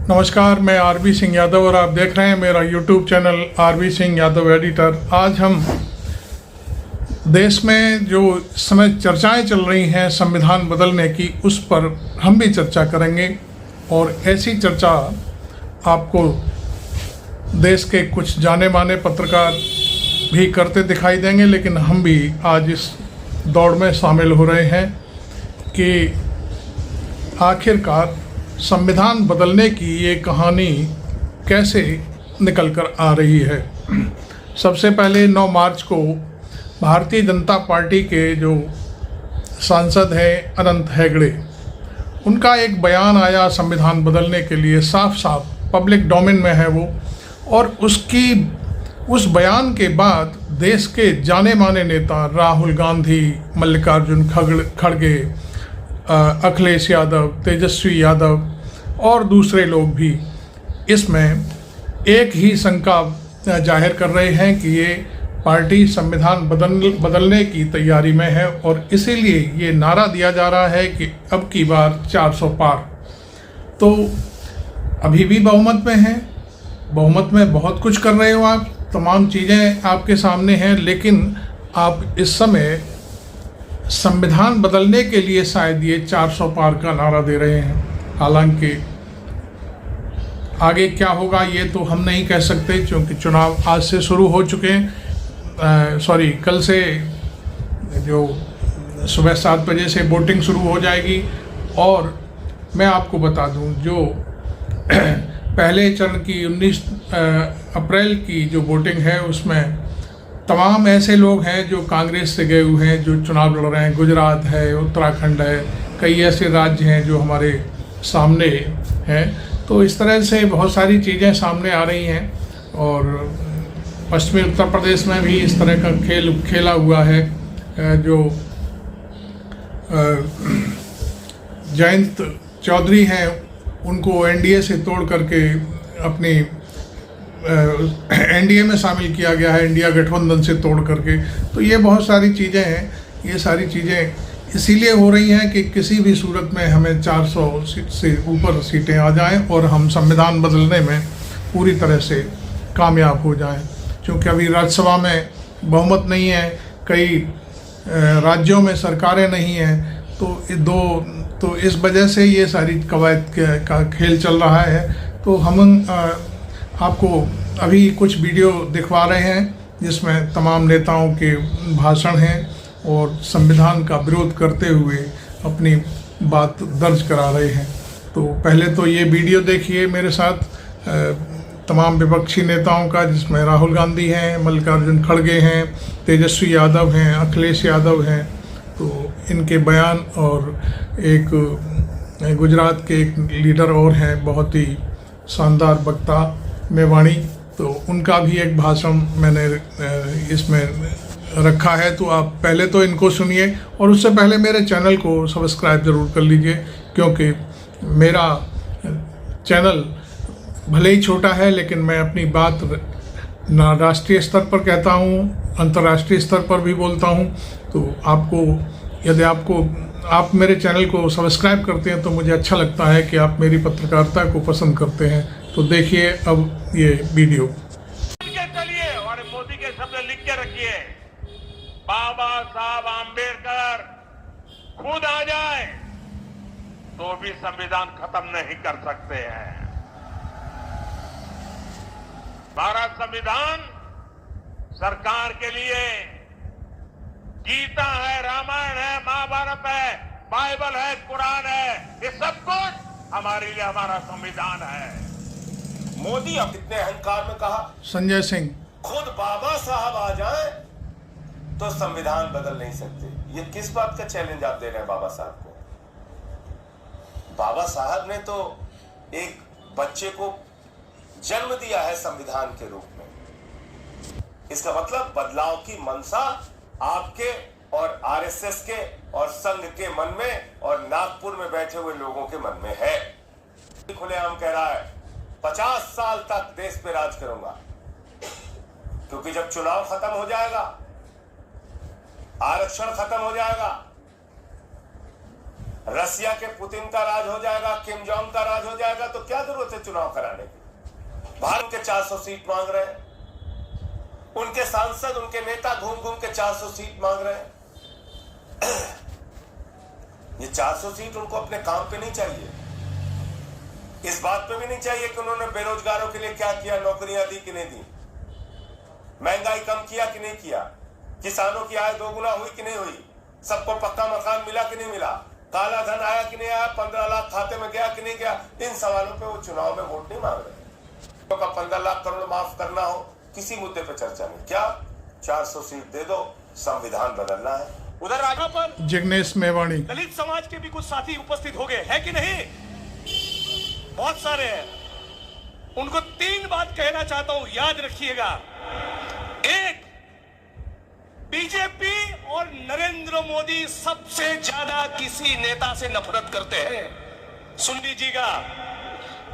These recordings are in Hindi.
नमस्कार, मैं आरबी सिंह यादव और आप देख रहे हैं मेरा YouTube channel RB Singh Yadav editor. आज हम देश में जो समय चर्चाएं चल रही हैं संविधान बदलने की, उस पर हम भी चर्चा करेंगे और ऐसी चर्चा आपको देश के कुछ जाने माने पत्रकार भी करते दिखाई देंगे, लेकिन हम भी आज इस दौड़ में शामिल हो रहे हैं कि आखिरकार संविधान बदलने की ये कहानी कैसे निकल कर आ रही है। सबसे पहले 9 मार्च को भारतीय जनता पार्टी के जो सांसद हैं अनंत हेगड़े, उनका एक बयान आया संविधान बदलने के लिए, साफ साफ पब्लिक डोमेन में है वो। और उस बयान के बाद देश के जाने माने नेता राहुल गांधी, मल्लिकार्जुन खड़गे, अखिलेश यादव, तेजस्वी यादव और दूसरे लोग भी इसमें एक ही शंका जाहिर कर रहे हैं कि ये पार्टी संविधान बदलने की तैयारी में है और इसीलिए ये नारा दिया जा रहा है कि अब की बार 400 पार। तो अभी भी बहुमत में है, बहुमत में बहुत कुछ कर रहे हो आप, तमाम चीज़ें आपके सामने हैं, लेकिन आप इस समय संविधान बदलने के लिए शायद ये 400 पार का नारा दे रहे हैं। हालांकि आगे क्या होगा ये तो हम नहीं कह सकते, क्योंकि चुनाव आज से शुरू हो चुके हैं। कल से जो सुबह 7 बजे से वोटिंग शुरू हो जाएगी। और मैं आपको बता दूं, जो पहले चरण की 19 अप्रैल की जो वोटिंग है उसमें तमाम ऐसे लोग हैं जो कांग्रेस से गए हुए हैं, जो चुनाव लड़ रहे हैं। गुजरात है, उत्तराखंड है, कई ऐसे राज्य हैं जो हमारे सामने हैं। तो इस तरह से बहुत सारी चीज़ें सामने आ रही हैं और पश्चिमी उत्तर प्रदेश में भी इस तरह का खेल खेला हुआ है। जो जयंत चौधरी हैं उनको एनडीए से तोड़ करके अपनी एनडीए में शामिल किया गया है, इंडिया गठबंधन से तोड़ करके। तो ये बहुत सारी चीज़ें हैं। ये सारी चीज़ें इसीलिए हो रही हैं कि किसी भी सूरत में हमें 400 से ऊपर सीटें आ जाएं और हम संविधान बदलने में पूरी तरह से कामयाब हो जाएं। क्योंकि अभी राज्यसभा में बहुमत नहीं है, कई राज्यों में सरकारें नहीं हैं, तो इस वजह से ये सारी कवायद का खेल चल रहा है। तो हम आपको अभी कुछ वीडियो दिखवा रहे हैं जिसमें तमाम नेताओं के भाषण हैं और संविधान का विरोध करते हुए अपनी बात दर्ज करा रहे हैं। तो पहले तो ये वीडियो देखिए मेरे साथ तमाम विपक्षी नेताओं का, जिसमें राहुल गांधी हैं, मल्लिकार्जुन खड़गे हैं, तेजस्वी यादव हैं, अखिलेश यादव हैं। तो इनके बयान, और एक गुजरात के एक लीडर और हैं, बहुत ही शानदार वक्ता मेवाणी, तो उनका भी एक भाषण मैंने इसमें रखा है। तो आप पहले तो इनको सुनिए और उससे पहले मेरे चैनल को सब्सक्राइब ज़रूर कर लीजिए, क्योंकि मेरा चैनल भले ही छोटा है लेकिन मैं अपनी बात ना राष्ट्रीय स्तर पर कहता हूँ, अंतर्राष्ट्रीय स्तर पर भी बोलता हूँ। तो यदि आप मेरे चैनल को सब्सक्राइब करते हैं तो मुझे अच्छा लगता है कि आप मेरी पत्रकारिता को पसंद करते हैं। तो देखिए अब ये वीडियो। चलिए और मोदी के शब्द लिख के रखिए, बाबा साहब आम्बेडकर खुद आ जाए तो भी संविधान खत्म नहीं कर सकते हैं। भारत संविधान सरकार के लिए गीता है, रामायण है, महाभारत है, बाइबल है, कुरान है, ये सब कुछ हमारे लिए हमारा संविधान है। मोदी अब इतने अहंकार में कहा, संजय सिंह, खुद बाबा साहब आ जाए तो संविधान बदल नहीं सकते। ये किस बात का चैलेंज आप दे रहे हैं बाबा साहब को? बाबा साहब ने तो एक बच्चे को जन्म दिया है संविधान के रूप में। इसका मतलब बदलाव की मनसा आपके और आरएसएस के और संघ के मन में और नागपुर में बैठे हुए लोगों के मन में है। खुलेआम कह रहा है 50 साल तक देश पे राज करूंगा, क्योंकि जब चुनाव खत्म हो जाएगा, आरक्षण खत्म हो जाएगा, रसिया के पुतिन का राज हो जाएगा, किम जोंग का राज हो जाएगा, तो क्या जरूरत है चुनाव कराने की? भारत के 400 सीट मांग रहे हैं, उनके सांसद, उनके नेता घूम घूम के 400 सीट मांग रहे हैं। ये 400 सीट उनको अपने काम पे नहीं चाहिए, इस बात पे भी नहीं चाहिए कि उन्होंने बेरोजगारों के लिए क्या किया, नौकरियां दी कि नहीं दी, महंगाई कम किया कि नहीं किया, किसानों की आय दोगुना हुई कि नहीं हुई, सबको पक्का मकान मिला कि नहीं मिला, काला धन आया कि नहीं आया, 15 लाख खाते में गया कि नहीं गया। इन सवालों पे वो चुनाव में वोट नहीं मांग रहे। तो 15 लाख करोड़ माफ करना हो, किसी मुद्दे पे चर्चा नहीं। क्या 400 सीट दे दो, संविधान बदलना है। उधर राजा पर जिग्नेश मेवाणी, दलित समाज के भी कुछ साथी उपस्थित हो गए हैं कि नहीं? बहुत सारे हैं। उनको 3 बात कहना चाहता हूं, याद रखिएगा। एक, बीजेपी और नरेंद्र मोदी सबसे ज्यादा किसी नेता से नफरत करते हैं। सुन लीजिएगा,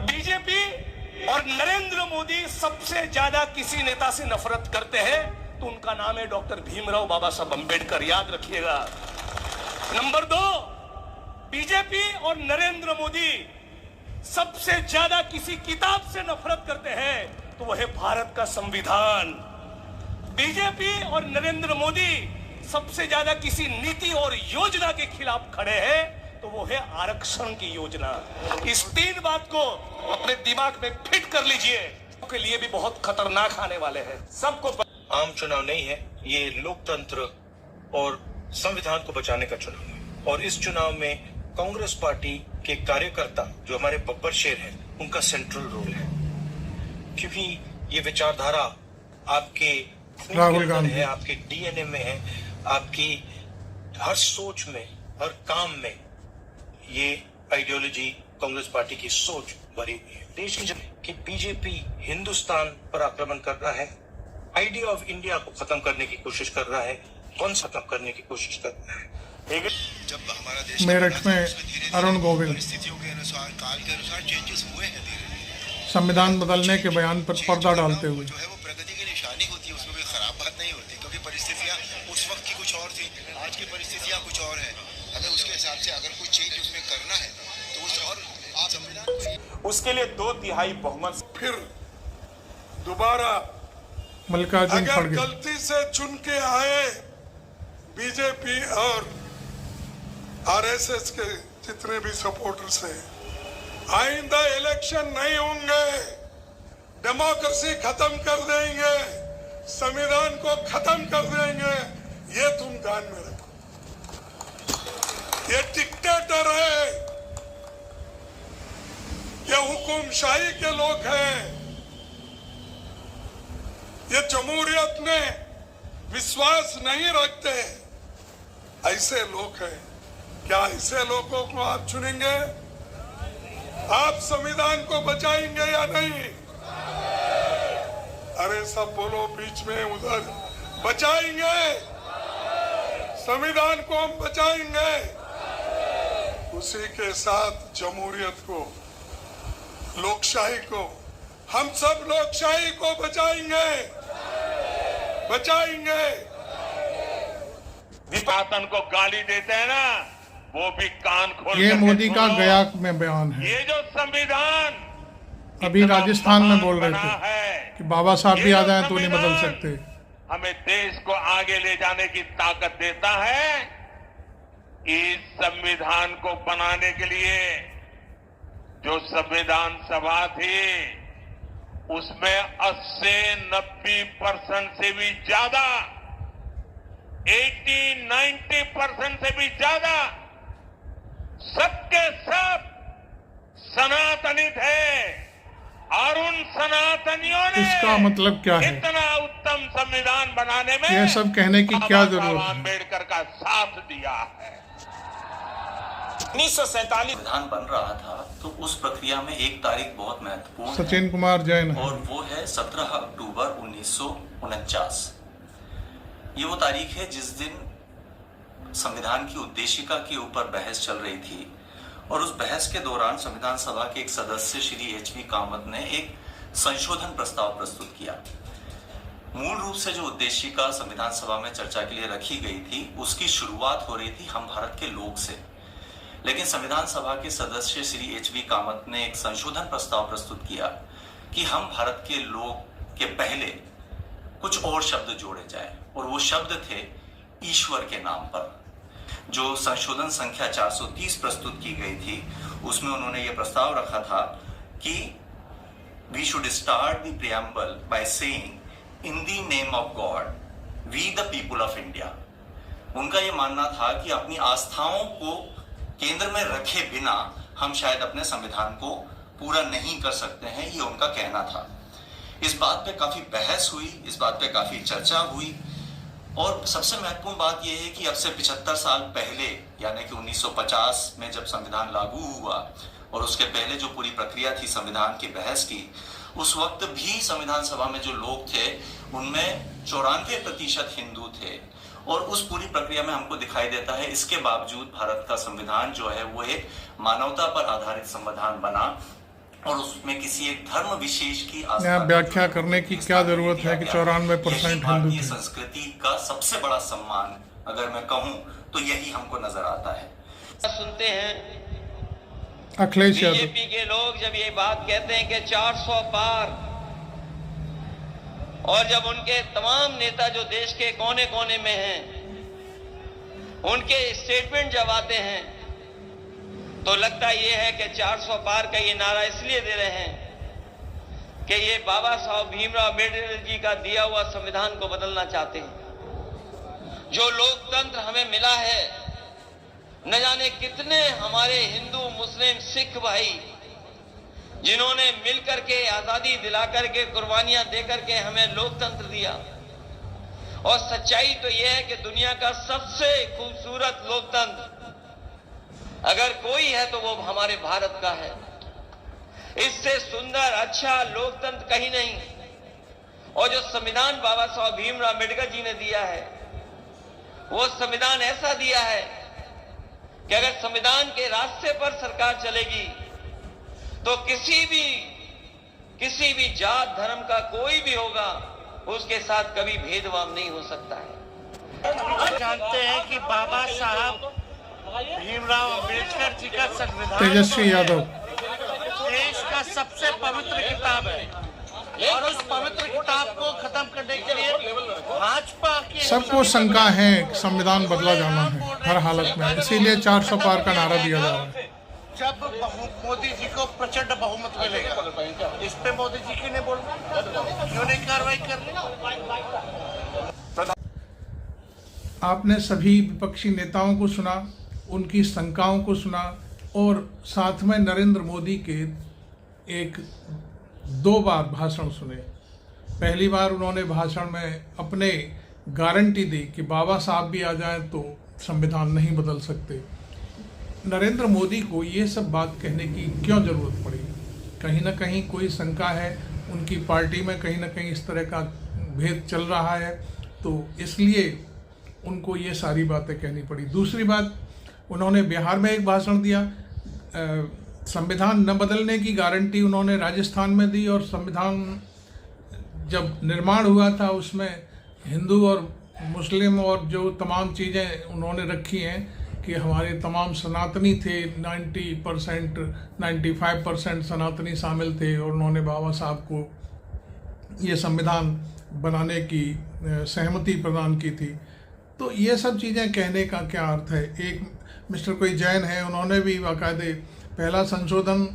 बीजेपी और नरेंद्र मोदी सबसे ज्यादा किसी नेता से नफरत करते हैं तो उनका नाम है डॉक्टर भीमराव बाबा साहब अंबेडकर। याद रखिएगा। नंबर 2, बीजेपी और नरेंद्र मोदी सबसे ज्यादा किसी किताब से नफरत करते हैं तो वह है भारत का संविधान। बीजेपी और नरेंद्र मोदी सबसे ज्यादा किसी नीति और योजना के खिलाफ खड़े हैं तो वो है आरक्षण की योजना। इस 3 बात को अपने दिमाग में फिट कर लीजिए, के लिए भी बहुत खतरनाक आने वाले हैं। सबको आम चुनाव नहीं है, ये लोकतंत्र और संविधान को बचाने का चुनाव है। और इस चुनाव में कांग्रेस पार्टी के कार्यकर्ता जो हमारे बब्बर शेर हैं, उनका सेंट्रल रोल है, क्योंकि ये विचारधारा आपके राहुल गांधी है, आपके डीएनए में है, आपकी हर सोच में, हर काम में ये आइडियोलॉजी कांग्रेस पार्टी की सोच भरी हुई है। देश की बीजेपी हिंदुस्तान पर आक्रमण कर रहा है, आइडिया ऑफ इंडिया को खत्म करने की कोशिश कर रहा है, कौन सा खत्म करने की कोशिश कर रहा है। जब हमारा देश मेरठ में अरुण गोविंद, परिस्थितियों के अनुसार, काल के अनुसार चेंजेस हुए हैं धीरे। संविधान बदलने के बयान पर पर्दा डालते हुए, जो है वो प्रगति की निशानी होती है, उसमें कोई खराब बात नहीं होती, क्योंकि परिस्थितियां उस वक्त की कुछ और थी, आज की परिस्थितियां कुछ और है। हमें उसके हिसाब से अगर कुछ चेंज उसमें करना है तो उस और संविधान उसके लिए 2/3 बहुमत। फिर दोबारा मल्लिकार्जुन अगर खड़गे, गलती से चुन के आए बीजेपी और आरएसएस के जितने भी सपोर्टर्स हैं, आइंदा इलेक्शन नहीं होंगे, डेमोक्रेसी खत्म कर देंगे, संविधान को खत्म कर देंगे, ये तुम ध्यान में रखो। ये डिक्टेटर है, ये हुकुमशाही के लोग हैं, ये जमहूरियत में विश्वास नहीं रखते, ऐसे लोग हैं। क्या ऐसे लोगों को आप चुनेंगे? आप संविधान को बचाएंगे या नहीं? अरे सब बोलो बीच में, उधर बचाएंगे, संविधान को हम बचाएंगे, उसी के साथ जमहूरियत को, लोकशाही को, हम सब लोकशाही को बचाएंगे, बचाएंगे। शासन को गाली देते हैं ना, वो भी कान खोल ये करके मोदी का सुनो। गया में बयान है। ये जो संविधान अभी इतना राजस्थान में महान बोल रहे बना थे है, कि बाबा साहब भी ये आ जो जाएं तो नहीं बदल संविधान सकते। हमें देश को आगे ले जाने की ताकत देता है। इस संविधान को बनाने के लिए जो संविधान सभा थी, उसमें 80-90% से भी ज्यादा, 80-90% से भी ज्यादा सबके सब सनातनी थे, और उन सनातनियों ने इसका मतलब क्या है? इतना उत्तम संविधान बनाने में ये सब कहने की क्या बाबा साहब जरूरत है? अम्बेडकर का साथ दिया है। 1947 संविधान बन रहा था तो उस प्रक्रिया में एक तारीख बहुत महत्वपूर्ण सचिन कुमार जैन है, है। और वो है 17 अक्टूबर 1949। ये वो तारीख है जिस दिन संविधान की उद्देशिका के ऊपर बहस चल रही थी, और उस बहस के दौरान संविधान सभा के एक सदस्य श्री एच.वी. कामत ने एक संशोधन प्रस्ताव प्रस्तुत किया। मूल रूप से जो उद्देशिका संविधान सभा में चर्चा के लिए रखी गई थी, उसकी शुरुआत हो रही थी हम भारत के लोग से, लेकिन संविधान सभा के सदस्य श्री एच वी कामत ने एक संशोधन प्रस्ताव प्रस्तुत किया कि हम भारत के लोग के पहले कुछ और शब्द जोड़े जाए, और वो शब्द थे ईश्वर के नाम पर। जो संशोधन संख्या 430 प्रस्तुत की गई थी उसमें उन्होंने ये प्रस्ताव रखा था कि we should start the preamble by saying in the name of God we the people of India. उनका ये मानना था कि अपनी आस्थाओं को केंद्र में रखे बिना हम शायद अपने संविधान को पूरा नहीं कर सकते हैं, ये उनका कहना था। इस बात पे काफी बहस हुई, इस बात पे काफी चर्चा हुई, और सबसे महत्वपूर्ण बात यह है कि अब से 75 साल पहले यानी कि 1950 में जब संविधान लागू हुआ और उसके पहले जो पूरी प्रक्रिया थी संविधान की बहस की, उस वक्त भी संविधान सभा में जो लोग थे उनमें 94% हिंदू थे, और उस पूरी प्रक्रिया में हमको दिखाई देता है इसके बावजूद भारत का संविधान जो है वो एक मानवता पर आधारित संविधान बना, और उसमें किसी एक धर्म विशेष की व्याख्या करने की क्या जरूरत है कि 94% हिंदू थे। संस्कृति का सबसे बड़ा सम्मान अगर मैं कहूं तो यही हमको नजर आता है। सुनते हैं अखिलेश यादव बीजेपी के लोग जब ये बात कहते हैं कि 400 पार, और जब उनके तमाम नेता जो देश के कोने कोने में हैं उनके स्टेटमेंट जब आते हैं तो लगता ये है कि 400 पार का ये नारा इसलिए दे रहे हैं कि ये बाबा साहब भीमराव अम्बेडकर जी का दिया हुआ संविधान को बदलना चाहते हैं। जो लोकतंत्र हमें मिला है, न जाने कितने हमारे हिंदू मुस्लिम सिख भाई जिन्होंने मिलकर के आजादी दिला करके कुर्बानियां दे करके हमें लोकतंत्र दिया, और सच्चाई तो यह है कि दुनिया का सबसे खूबसूरत लोकतंत्र अगर कोई है तो वो हमारे भारत का है। इससे सुंदर अच्छा लोकतंत्र कहीं नहीं। और जो संविधान बाबा साहब भीमराव अम्बेडकर जी ने दिया है, वो संविधान ऐसा दिया है कि अगर संविधान के रास्ते पर सरकार चलेगी तो किसी भी जात धर्म का कोई भी होगा उसके साथ कभी भेदभाव नहीं हो सकता है। जानते हैं कि बाबा साहब भीमराव अम्बेडकर जी का संविधान तेजस्वी यादव देश का सबसे पवित्र किताब है, और उस पवित्र किताब को खत्म करने के लिए भाजपा की सबको शंका है संविधान बदला जाना है हर हालत में, इसीलिए 400 पार का नारा दिया जा रहा है। जब मोदी जी को प्रचंड बहुमत मिलेगा, इस पे मोदी जी क्यों नहीं बोल रहे, क्यों नहीं कार्रवाई कर रहे? आपने सभी विपक्षी नेताओं को सुना, उनकी शंकाओं को सुना, और साथ में नरेंद्र मोदी के एक 2 बार भाषण सुने। पहली बार उन्होंने भाषण में अपने गारंटी दी कि बाबा साहब भी आ जाएं तो संविधान नहीं बदल सकते। नरेंद्र मोदी को ये सब बात कहने की क्यों ज़रूरत पड़ी? कहीं ना कहीं कोई शंका है, उनकी पार्टी में कहीं ना कहीं इस तरह का भेद चल रहा है, तो इसलिए उनको ये सारी बातें कहनी पड़ी। दूसरी बात, उन्होंने बिहार में एक भाषण दिया, संविधान न बदलने की गारंटी उन्होंने राजस्थान में दी, और संविधान जब निर्माण हुआ था उसमें हिंदू और मुस्लिम और जो तमाम चीज़ें उन्होंने रखी हैं कि हमारे तमाम सनातनी थे, 90% 95% सनातनी शामिल थे, और उन्होंने बाबा साहब को ये संविधान बनाने की सहमति प्रदान की थी। तो ये सब चीज़ें कहने का क्या अर्थ है? एक मिस्टर कोई जैन है, उन्होंने भी बाकायदे पहला संशोधन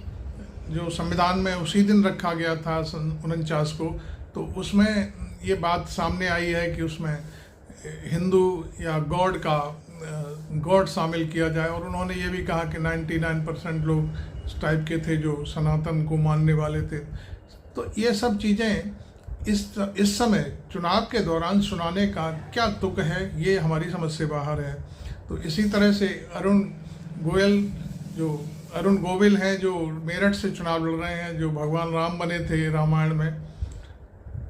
जो संविधान में उसी दिन रखा गया था 49 को, तो उसमें ये बात सामने आई है कि उसमें हिंदू या गॉड शामिल किया जाए, और उन्होंने ये भी कहा कि 99% लोग इस टाइप के थे जो सनातन को मानने वाले थे। तो ये सब चीज़ें इस समय चुनाव के दौरान सुनाने का क्या तुक है, ये हमारी समझ से बाहर है। तो इसी तरह से अरुण गोविल हैं जो मेरठ से चुनाव लड़ रहे हैं, जो भगवान राम बने थे रामायण में,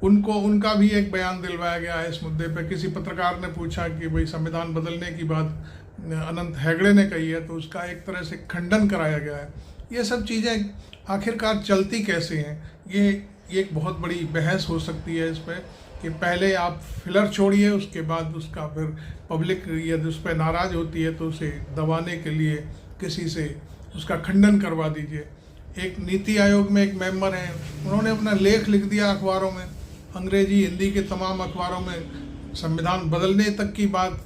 उनका भी एक बयान दिलवाया गया है इस मुद्दे पे। किसी पत्रकार ने पूछा कि भाई संविधान बदलने की बात अनंत हेगड़े ने कही है, तो उसका एक तरह से खंडन कराया गया है। ये सब चीज़ें आखिरकार चलती कैसे हैं, ये एक बहुत बड़ी बहस हो सकती है इस पर कि पहले आप फिलर छोड़िए, उसके बाद उसका फिर पब्लिक यदि उस पर नाराज़ होती है तो उसे दबाने के लिए किसी से उसका खंडन करवा दीजिए। एक नीति आयोग में एक मेंबर हैं, उन्होंने अपना लेख लिख दिया अखबारों में, अंग्रेजी हिंदी के तमाम अखबारों में संविधान बदलने तक की बात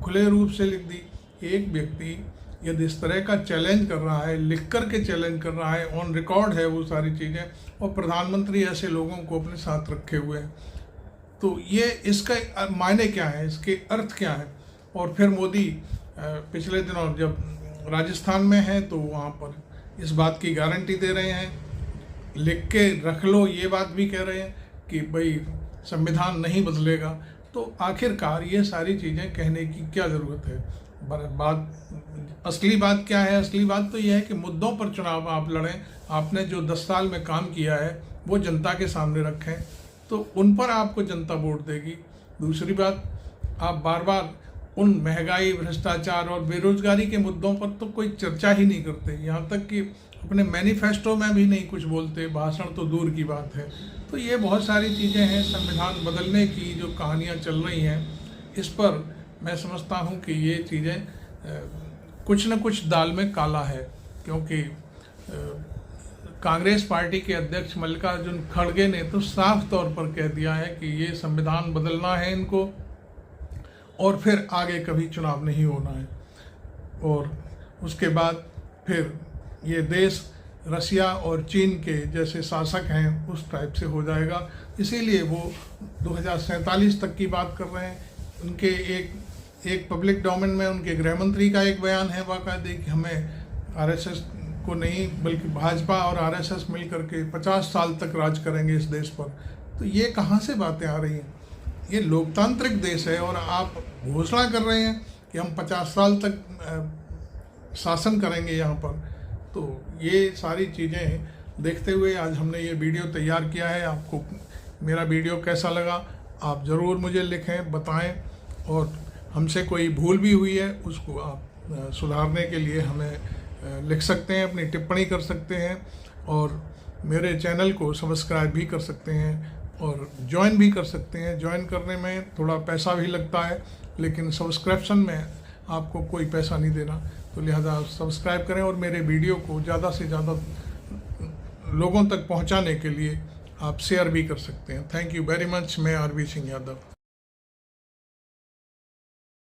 खुले रूप से लिख दी। एक व्यक्ति यदि इस तरह का चैलेंज कर रहा है, लिख कर के चैलेंज कर रहा है, ऑन रिकॉर्ड है वो सारी चीज़ें, और प्रधानमंत्री ऐसे लोगों को अपने साथ रखे हुए हैं, तो ये इसका मायने क्या है, इसके अर्थ क्या है। और फिर मोदी पिछले दिनों जब राजस्थान में हैं तो वहाँ पर इस बात की गारंटी दे रहे हैं, लिख के रख लो, ये बात भी कह रहे हैं कि भाई संविधान नहीं बदलेगा। तो आखिरकार ये सारी चीज़ें कहने की क्या ज़रूरत है। असली बात क्या है? असली बात तो यह है कि मुद्दों पर चुनाव आप लड़ें, आपने जो 10 साल में काम किया है वो जनता के सामने रखें, तो उन पर आपको जनता वोट देगी। दूसरी बात, आप बार बार उन महंगाई, भ्रष्टाचार और बेरोजगारी के मुद्दों पर तो कोई चर्चा ही नहीं करते, यहाँ तक कि अपने मैनिफेस्टो में भी नहीं कुछ बोलते, भाषण तो दूर की बात है। तो ये बहुत सारी चीज़ें हैं संविधान बदलने की जो कहानियाँ चल रही हैं, इस पर मैं समझता हूँ कि ये चीज़ें कुछ न कुछ दाल में काला है, क्योंकि कांग्रेस पार्टी के अध्यक्ष मल्लिकार्जुन खड़गे ने तो साफ तौर पर कह दिया है कि ये संविधान बदलना है इनको, और फिर आगे कभी चुनाव नहीं होना है, और उसके बाद फिर ये देश रसिया और चीन के जैसे शासक हैं उस टाइप से हो जाएगा। इसीलिए वो 2047 तक की बात कर रहे हैं। उनके एक पब्लिक डोमेन में उनके गृह मंत्री का एक बयान है बाकायदे कि हमें आरएसएस को नहीं बल्कि भाजपा और आरएसएस मिल करके 50 साल तक राज करेंगे इस देश पर। तो ये कहाँ से बातें आ रही हैं? ये लोकतांत्रिक देश है और आप घोषणा कर रहे हैं कि हम 50 साल तक शासन करेंगे यहाँ पर। तो ये सारी चीज़ें देखते हुए आज हमने ये वीडियो तैयार किया है। आपको मेरा वीडियो कैसा लगा आप ज़रूर मुझे लिखें, बताएं, और हमसे कोई भूल भी हुई है उसको आप सुधारने के लिए हमें लिख सकते हैं, अपनी टिप्पणी कर सकते हैं, और मेरे चैनल को सब्सक्राइब भी कर सकते हैं और ज्वाइन भी कर सकते हैं। ज्वाइन करने में थोड़ा पैसा भी लगता है, लेकिन सब्सक्रिप्शन में आपको कोई पैसा नहीं देना, तो लिहाजा सब्सक्राइब करें और मेरे वीडियो को ज़्यादा से ज़्यादा लोगों तक पहुंचाने के लिए आप शेयर भी कर सकते हैं। Thank you very much. मैं आरबी सिंह यादव।